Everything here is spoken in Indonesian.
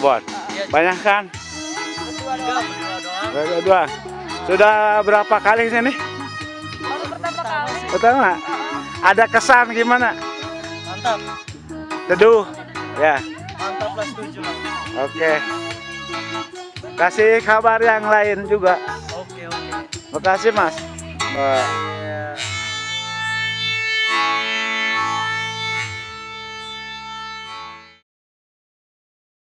Cirebon. Banyak kan? Berdua doang. Dua. Sudah berapa kali sini? Baru pertama kali. Pertama. Ada kesan gimana? Mantap. Teduh. Ya. Mantap plus 7 lah. Oke. Kasih kabar yang lain juga. Oke. Makasih Mas. Wah.